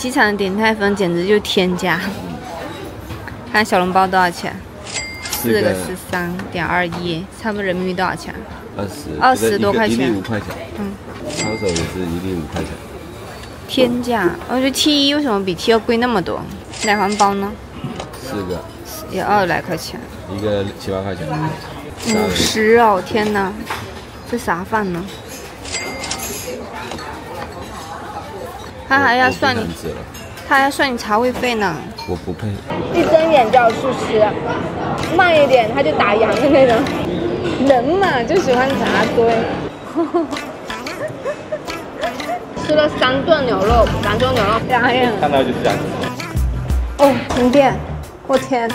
机场的鼎泰丰简直就天价。看小笼包多少钱？4个13.21，差不多人民币多少钱？20多块钱。1粒5块钱。抄手也是1粒5块钱。天价！我觉得 T1为什么比 T2贵那么多？奶黄包呢？4个也20来块钱。一个7、8块钱。50哦！天哪，这啥饭呢？他还要算你，他还要算你茶位费呢。我不配。一睁眼就要去吃，慢一点他就打烊的那种。人嘛就喜欢扎堆。吃了3顿牛肉，兰州牛肉2人。看到就是这样子。哦，停电！我天。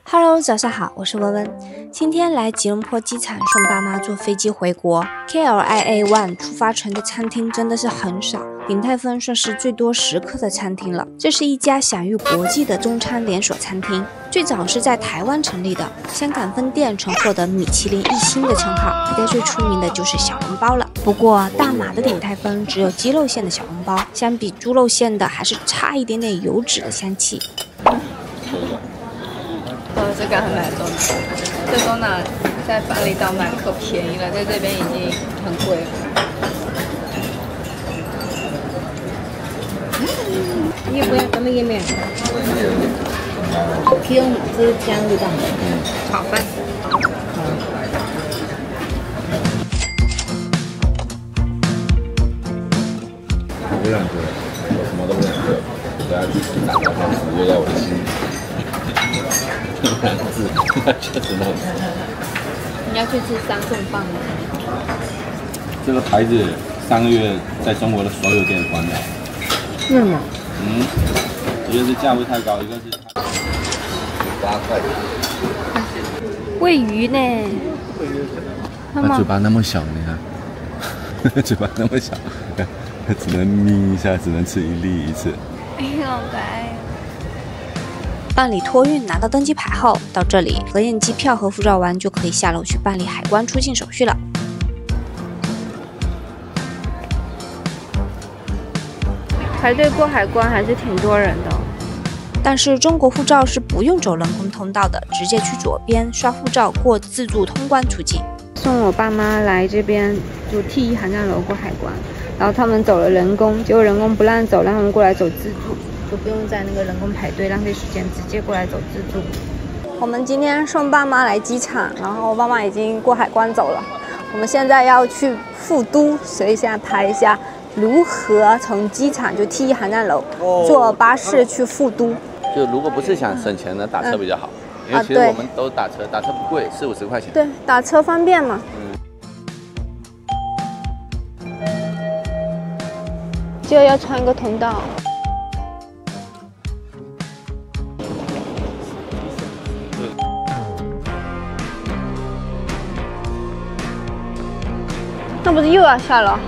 Hello， 早上好，我是温温。今天来吉隆坡机场送爸妈坐飞机回国。KLIA One 出发城的餐厅真的是很少，鼎泰丰算是最多食客的餐厅了。这是一家享誉国际的中餐连锁餐厅，最早是在台湾成立的，香港分店曾获得米其林1星的称号。应该最出名的就是小笼包了。不过大马的鼎泰丰只有鸡肉馅的小笼包，相比猪肉馅的还是差一点点油脂的香气。这个还买多拿，这多拿在巴厘岛买可便宜了，在这边已经很贵了。要不要咱们也买？用这姜味道。炒饭。我不想喝，我什么都不想喝，我要去吃大餐，我就在我的心里。确实难吃。你要去吃3份饭吗？这个牌子3个月在中国的所有店关了。是吗？一个是价位太高，一个是8块。喂鱼呢？它嘴巴那么小，你看，嘴巴那么小，只能抿一下，只能吃1粒1次。哎呦，好可爱。办理托运拿到登机牌后，到这里核验机票和护照完就可以下楼去办理海关出境手续了。排队过海关还是挺多人的，但是中国护照是不用走人工通道的，直接去左边刷护照过自助通关出境。送我爸妈来这边就 T1航站楼过海关，然后他们走了人工，结果人工不让走，让他们过来走自助。就不用在那个人工排队浪费时间，直接过来走自助。我们今天送爸妈来机场，然后爸妈已经过海关走了。我们现在要去富都，学一下拍一下如何从机场就 T1航站楼坐巴士去富都。就如果不是想省钱的，打车比较好，因为其实我们都打车，打车不贵，40、50块钱。对，打车方便嘛。就要穿一个通道。那不是又要下了？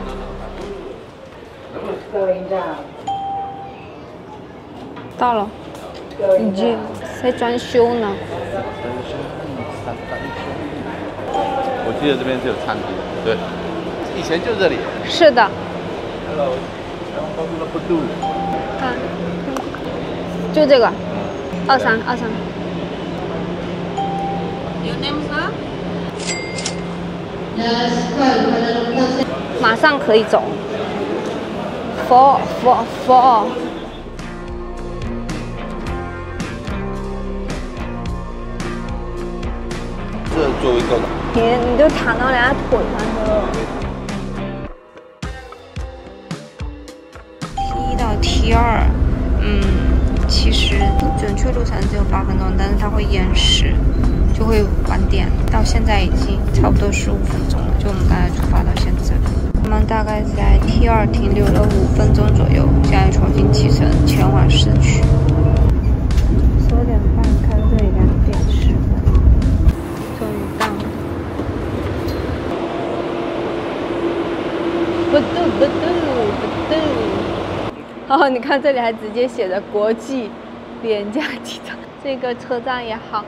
到了，已经在装修呢。我记得这边是有餐厅，对，以前就这里。是的。Hello， 看，就这个，23。Your name is？马上可以走。For。这座位够了。你就躺到人家腿上了。T1到 T2，其实准确路程只有8分钟，但是它会延时。就会晚点，到现在已经差不多15分钟了，就我们刚才出发到现在。我们大概在 T2停留了5分钟左右，现在重新启程前往市区。12点半开到这里2点10分，终于到了。不嘟。哦，你看这里还直接写着国际廉价机场，这个车站也好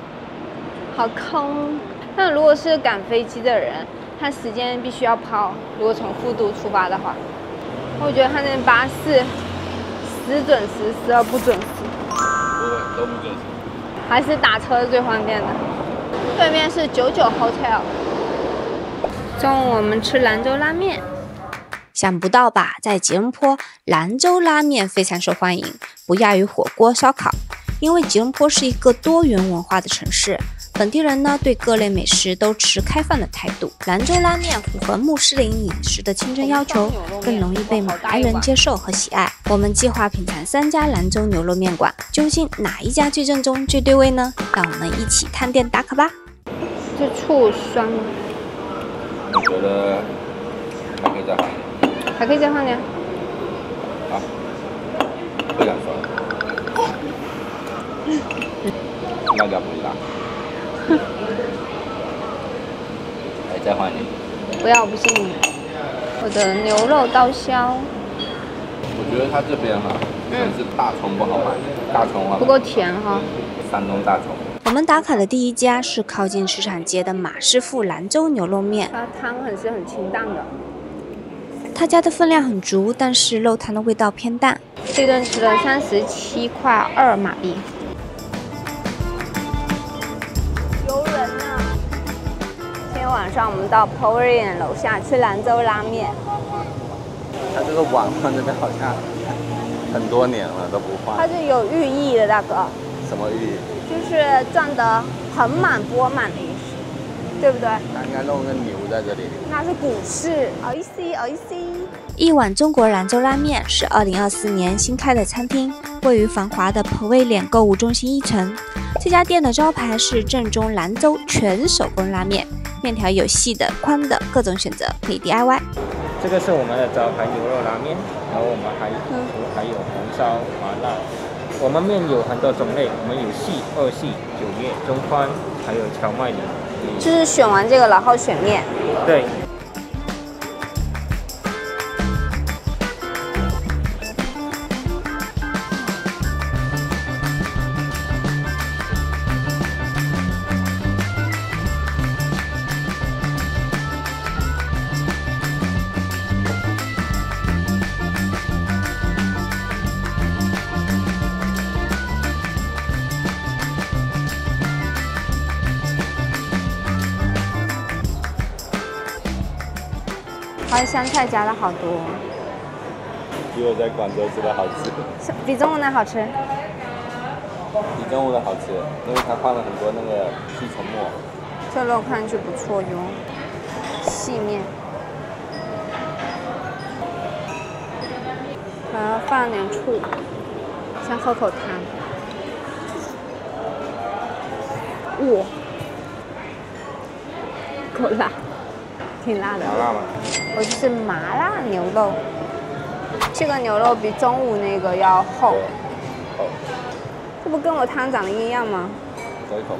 空。那如果是赶飞机的人，它时间必须要跑，如果从富都出发的话。我觉得它那巴士时准时，时而不准时。都不准时。还是打车最方便的。对面是99 Hotel。中午我们吃兰州拉面。想不到吧，在吉隆坡，兰州拉面非常受欢迎，不亚于火锅、烧烤。因为吉隆坡是一个多元文化的城市，本地人呢对各类美食都持开放的态度。兰州拉面符合穆斯林饮食的清真要求，更容易被马来人接受和喜爱。我们计划品尝3家兰州牛肉面馆，究竟哪一家最正宗、最对味呢？让我们一起探店打卡吧。这醋酸吗？我觉得还可以再放一点。还可以再放点。好，不想说了。辣椒不辣。哎，再换一点。不要，我不信你。我的牛肉刀削。我觉得它这边是大葱不好买，大葱不够甜哈。山东大葱。我们打卡的第一家是靠近市场街的马师傅兰州牛肉面，它汤是很清淡的。他家的分量很足，但是肉汤的味道偏淡。这顿吃了37块2马币。游人啊！今天晚上我们到 Pavilion 楼下吃兰州拉面。它这个碗放这边好像很多年了都不换。它是有寓意的，大哥。什么寓意？就是赚得盆满钵满的意思。对不对？它应该弄个牛在这里。那是股市，I see。一碗中国兰州拉面是2024年新开的餐厅，位于繁华的 Pavilion 购物中心1层。这家店的招牌是正宗兰州全手工拉面，面条有细的、宽的，各种选择，可以 DIY。这个是我们的招牌牛肉拉面，然后我们还有红烧麻辣。我们面有很多种类，我们有细、2细、9叶、中宽，还有荞麦面。就是选完这个，然后选面。对。它香菜加了好多，比我在广州吃的好吃，比中午的好吃。比中午的好吃，因为它放了很多那个西城末。这肉看上去不错哟，细面，然后放点醋，先喝口汤。哇，够辣。挺辣的，麻辣吗？我就是麻辣牛肉，这个牛肉比中午那个要厚。厚。这不跟我汤长得一样吗？走一口。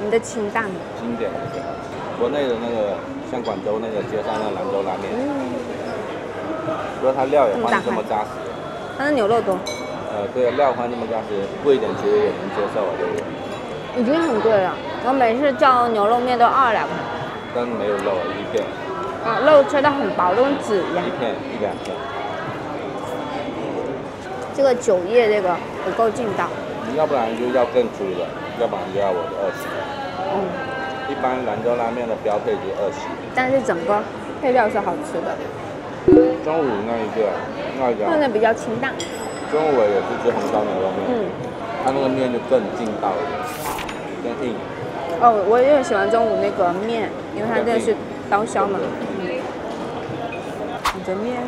你的清淡。经典的最好吃。国内的那个像广州那个街上的兰州拉面，不过它料也放这么扎实。它的牛肉多。对，料放这么扎实，贵一点其实也能接受，对不对？已经很贵了，我每次叫牛肉面都22块。但是没有肉，一片。肉切得很薄，都跟纸一样。一片1-2片。这个9叶这个不够劲道。要不然就要更粗的，要不然就要我的2细。一般兰州拉面的标配就是2细。但是整个配料是好吃的。中午那一家那比较清淡。中午也是吃红烧牛肉面。它那个面就更劲道一点。更硬。我也喜欢中午那个面，因为它这个是刀削嘛。你的面，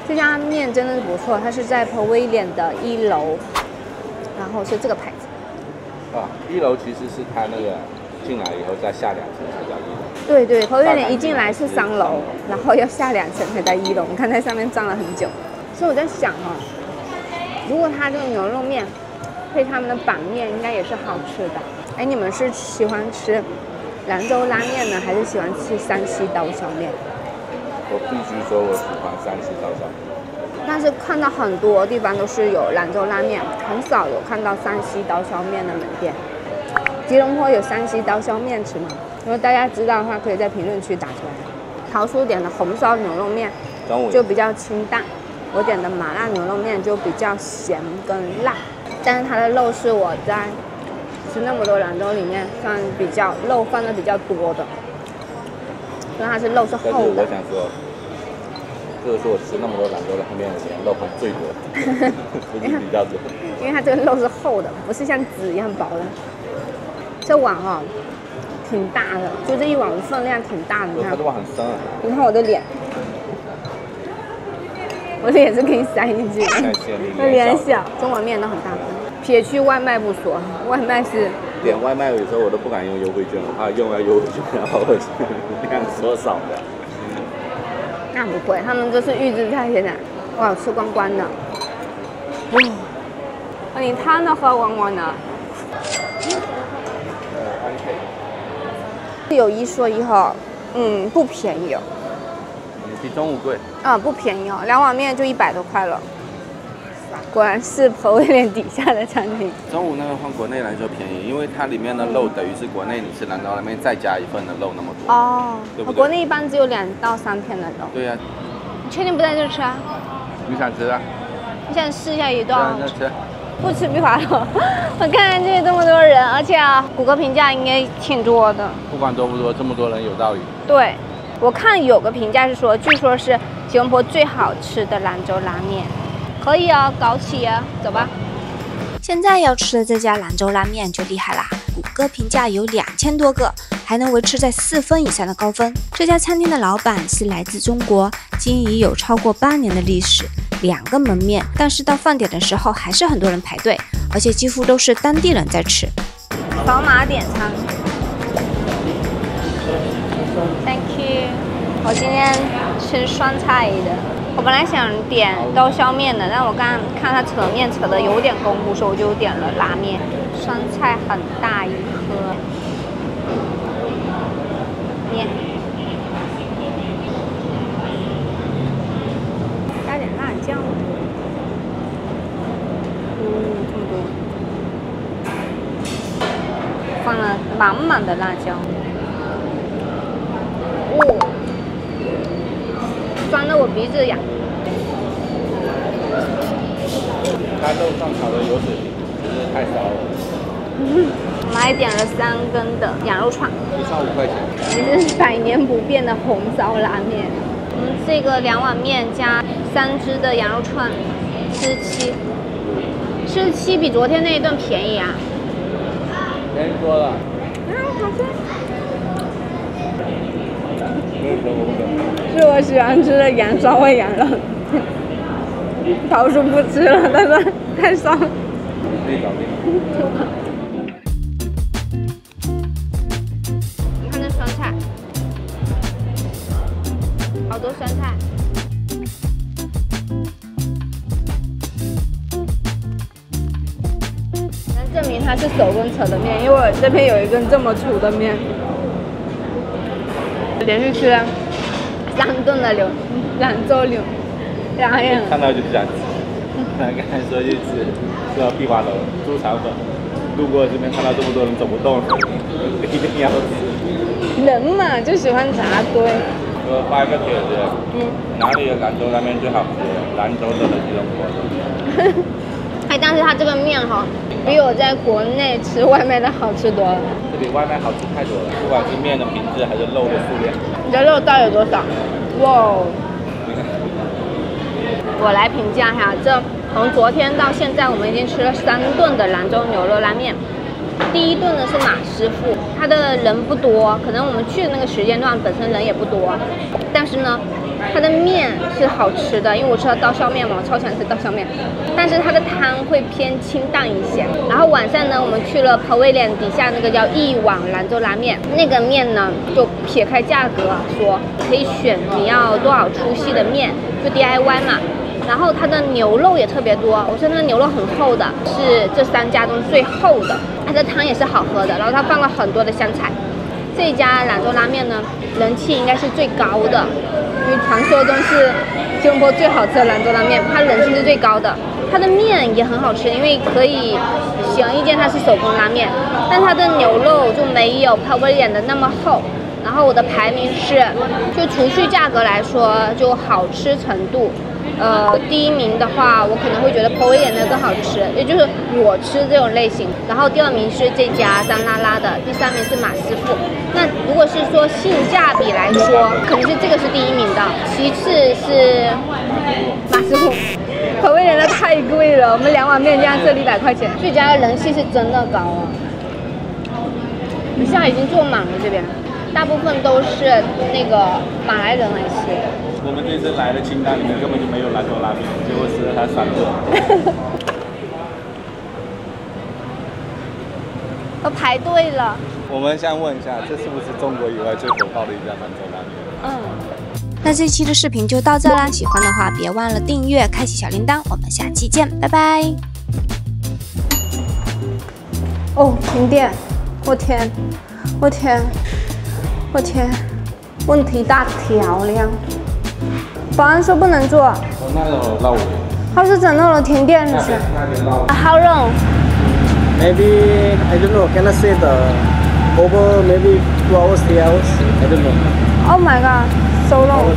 这家面真的是不错，它是在 Pavilion 的1楼，然后是这个牌子。1楼其实是它那个进来以后再下2层才叫1楼。对 Pavilion 一进来是3楼，然后要下2层才到1楼。你看在上面站了很久，所以我在想如果它这个牛肉面配他们的板面，应该也是好吃的。哎，你们是喜欢吃兰州拉面呢，还是喜欢吃山西刀削面？我必须说，我喜欢山西刀削面。但是看到很多地方都是有兰州拉面，很少有看到山西刀削面的门店。吉隆坡有山西刀削面吃吗？如果大家知道的话，可以在评论区打出来。桃叔点的红烧牛肉面就比较清淡，我点的麻辣牛肉面就比较咸跟辣，但是它的肉是我在吃那么多兰州里面算比较肉放的比较多的，因为它是肉是厚的。我想说，这个是我吃那么多兰州拉面里面肉放最多的，不是比较多。因为它这个肉是厚的，不是像纸一样薄的。这碗哦，挺大的，就这一碗的分量挺大的。你看，它这碗很深啊。你看我的脸，我脸是可以塞进去的。我脸小，中碗面都很大份。撇去外卖不说，外卖是点外卖有时候我都不敢用优惠券，我怕用了优惠券然后量缩少的。那不会，他们这是预制菜，现在哇吃光光的。你汤都喝光光的。有一说一哈，不便宜哦。比中午贵。不便宜哦，2碗面就100多块了。果然是彭威廉底下的餐厅。中午那个换国内来说便宜，因为它里面的肉等于是国内你吃兰州拉面再加一份的肉那么多。哦，对不对？国内一般只有2到3片的肉。对呀。你确定不在这吃啊？你想吃啊？你想试一下有多少？吃。不吃不划了。我看这里这么多人，而且谷歌评价应该挺多的。不管多不多，这么多人有道理。对，我看有个评价是说，据说是吉隆坡最好吃的兰州拉面。可以啊，搞起啊，走吧。现在要吃的这家兰州拉面就厉害啦，谷歌评价有2000多个，还能维持在4分以上的高分。这家餐厅的老板是来自中国，经营有超过8年的历史，2个门面，但是到饭点的时候还是很多人排队，而且几乎都是当地人在吃。扫码点餐 ，Thank you。我今天吃酸菜的。我本来想点刀削面的，但我刚看他扯面扯的有点功夫，所以我就点了拉面。酸菜很大一颗，面，加点辣酱。这么多，放了满满的辣椒。酸的我鼻子痒。它肉上炒的有水平，只是太烧了。我们还点了3根的羊肉串，一串5块钱。也是100年不变的红烧拉面。这个2碗面加3只的羊肉串，47比昨天那一顿便宜啊。便宜多了。好吃。是我喜欢吃的羊烧味羊肉，桃叔不吃了，他说太烧。自己搞定。你看那酸菜，好多酸菜。能证明它是手工扯的面，因为我这边有一根这么粗的面。连续吃了3顿的兰州拉面，看到就想吃。刚才说去吃到碧华楼猪肠粉，路过这边看到这么多人走不动，一定要吃。人嘛就喜欢扎堆。我发一个帖子，哪里的兰州拉面最好吃？兰州的吉隆坡的。但是它这个面哈，比我在国内吃外卖的好吃多了。这比外卖好吃太多了，不管是面的品质还是肉的数量。你的肉到底有多少？哇！我来评价一下，这从昨天到现在，我们已经吃了3顿的兰州牛肉拉面。第一顿呢是马师傅，他的人不多，可能我们去的那个时间段本身人也不多，但是呢，它的面是好吃的，因为我吃了刀削面嘛，我超喜欢吃刀削面，但是它的汤会偏清淡一些。然后晚上呢，我们去了彭威廉底下那个叫一碗兰州拉面，那个面呢就撇开价格说，可以选你要多少粗细的面，就 DIY 嘛。然后它的牛肉也特别多，我说那牛肉很厚的，是这3家中最厚的。它的汤也是好喝的，然后它放了很多的香菜。这家兰州拉面呢，人气应该是最高的，因为传说中是吉隆坡最好吃的兰州拉面，它人气是最高的。它的面也很好吃，因为可以显而易见它是手工拉面，但它的牛肉就没有 Pavilion 的那么厚。然后我的排名是，就除去价格来说，就好吃程度。第一名的话，我可能会觉得 Pavilion 的更好吃，也就是我吃这种类型。然后第二名是这家张拉拉的，第三名是马师傅。那如果是说性价比来说，肯定是这个是第一名的，其次是马师傅。Pavilion的太贵了，我们2碗面这样这里100块钱。这家的人气是真的高啊！现在已经坐满了这边。大部分都是那个马来人来吃。我们这次来的清单里面根本就没有兰州拉面，结果吃了它3个。都排队了。我们想问一下，这是不是中国以外最火爆的一家兰州拉面？那这期的视频就到这啦，喜欢的话别忘了订阅、开启小铃铛，我们下期见，拜拜。哦，停电！我天！我天！我天，问题大条了。保安说不能做。那有闹我。他是整到了停电是。How long? Maybe I don't know. Cannot say the over maybe 2 hours, 3 hours. I don't know. Oh my god, so long.